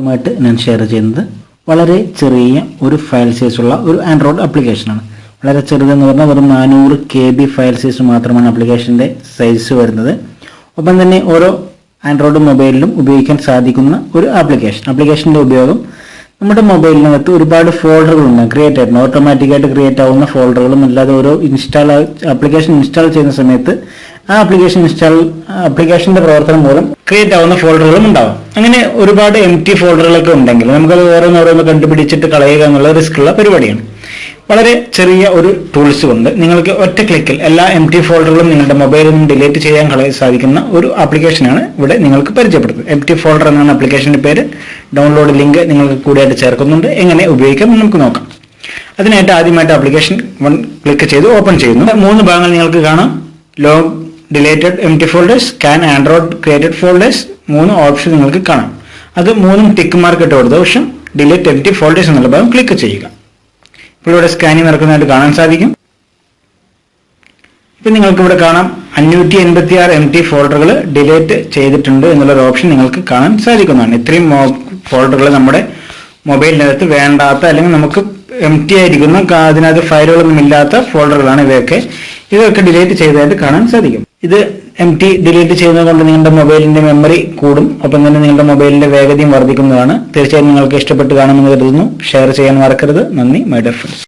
ായിട്ട് ഞാൻ ഷെയർ ചെയ്യുന്നത് വളരെ ചെറിയ ഒരു ഫയൽ സൈസ് ഉള്ള ഒരു ആൻഡ്രോയിഡ് ആപ്ലിക്കേഷനാണ്. വളരെ ചെറുതെന്ന് പറഞ്ഞാൽ വെറും 400 KB ഫയൽ സൈസ് മാത്രമാണ് ആപ്ലിക്കേഷൻ്റെ സൈസ് വരുന്നത്. ഒപ്പം തന്നെ ഓരോ ആൻഡ്രോയിഡ് മൊബൈലിലും ഉപയോഗിക്കാൻ സാധിക്കുന്ന ഒരു ആപ്ലിക്കേഷൻ്റെ ഉപയോഗം നമ്മുടെ മൊബൈലിനകത്ത് ഒരുപാട് ഫോൾഡറുകളുണ്ട് ക്രിയേറ്റ് ആയിരുന്നു. ഓട്ടോമാറ്റിക്കായിട്ട് ക്രിയേറ്റ് ആവുന്ന ഫോൾഡറുകളും അല്ലാതെ ഓരോ ആപ്ലിക്കേഷൻ ഇൻസ്റ്റാൾ ചെയ്യുന്ന സമയത്ത് ആ ആപ്ലിക്കേഷന്റെ പ്രവർത്തനം മൂലം ക്രിയേറ്റ് ആവുന്ന ഫോൾഡറുകളും ഉണ്ടാവും. അങ്ങനെ ഒരുപാട് ഫോൾഡറുകളൊക്കെ ഉണ്ടെങ്കിൽ നമുക്കത് ഓരോന്നോരോന്ന് കണ്ടുപിടിച്ചിട്ട് കളയുക എന്നുള്ള റിസ്ക് ഉള്ള പരിപാടിയാണ്. വളരെ ചെറിയ ഒരു ടൂൾസ് കൊണ്ട് നിങ്ങൾക്ക് ഒറ്റ ക്ലിക്കിൽ എല്ലാ ഫോൾഡറുകളും നിങ്ങളുടെ മൊബൈലിൽ നിന്ന് ഡിലീറ്റ് ചെയ്യാൻ സാധിക്കുന്ന ഒരു ആപ്ലിക്കേഷനാണ് ഇവിടെ നിങ്ങൾക്ക് പരിചയപ്പെടുത്തുന്നത്. ഫോൾഡർ എന്നാണ് ആപ്ലിക്കേഷന്റെ പേര്. ഡൗൺലോഡ് ലിങ്ക് നിങ്ങൾക്ക് കൂടിയായിട്ട് ചേർക്കുന്നുണ്ട്. എങ്ങനെ ഉപയോഗിക്കാം നമുക്ക് നോക്കാം. അതിനായിട്ട് ആദ്യമായിട്ട് ആപ്ലിക്കേഷൻ ക്ലിക്ക് ചെയ്ത് ഓപ്പൺ ചെയ്യുന്നു. 3 ഭാഗങ്ങൾ നിങ്ങൾക്ക് കാണാം. Log deleted folders, scan Android created folders, 3 option നിങ്ങൾക്ക് കാണാം. അത് 3 ടിക്ക് മാർക്ക് ഇട്ട് കൊടുത്ത ശേഷം ഡിലീറ്റ് ഫോൾഡേഴ്സ് എന്നുള്ള ഭാഗം ക്ലിക്ക് ചെയ്യുക. ഇപ്പോൾ ഇവിടെ സ്കാനിങ് നടക്കുന്നതായിട്ട് കാണാൻ സാധിക്കും. ഇപ്പം നിങ്ങൾക്ക് ഇവിടെ കാണാം 586 ഫോൾഡറുകൾ ഡിലീറ്റ് ചെയ്തിട്ടുണ്ട് എന്നുള്ളൊരു ഓപ്ഷൻ നിങ്ങൾക്ക് കാണാൻ സാധിക്കുന്നതാണ്. ഇത്രയും ഫോൾഡറുകൾ നമ്മുടെ മൊബൈലിനകത്ത് വേണ്ടാത്ത അല്ലെങ്കിൽ നമുക്ക് ആയിരിക്കുന്ന അതിനകത്ത് ഫയലുകളൊന്നും ഇല്ലാത്ത ഫോൾഡറുകളാണ് ഇതൊക്കെ ഡിലീറ്റ് ചെയ്തതായിട്ട് കാണാൻ സാധിക്കും. ഇത് ഡിലീറ്റ് ചെയ്യുന്നത് കൊണ്ട് നിങ്ങളുടെ മൊബൈലിന്റെ മെമ്മറി കൂടും. ഒപ്പം തന്നെ നിങ്ങളുടെ മൊബൈലിന്റെ വേഗതയും വർദ്ധിക്കുന്നതാണ്. തീർച്ചയായും നിങ്ങൾക്ക് ഇഷ്ടപ്പെട്ട് കാണുമെന്ന് കരുതുന്നു. ഷെയർ ചെയ്യാൻ മറക്കരുത്. നന്ദി മൈ ഡിയർ ഫ്രണ്ട്സ്.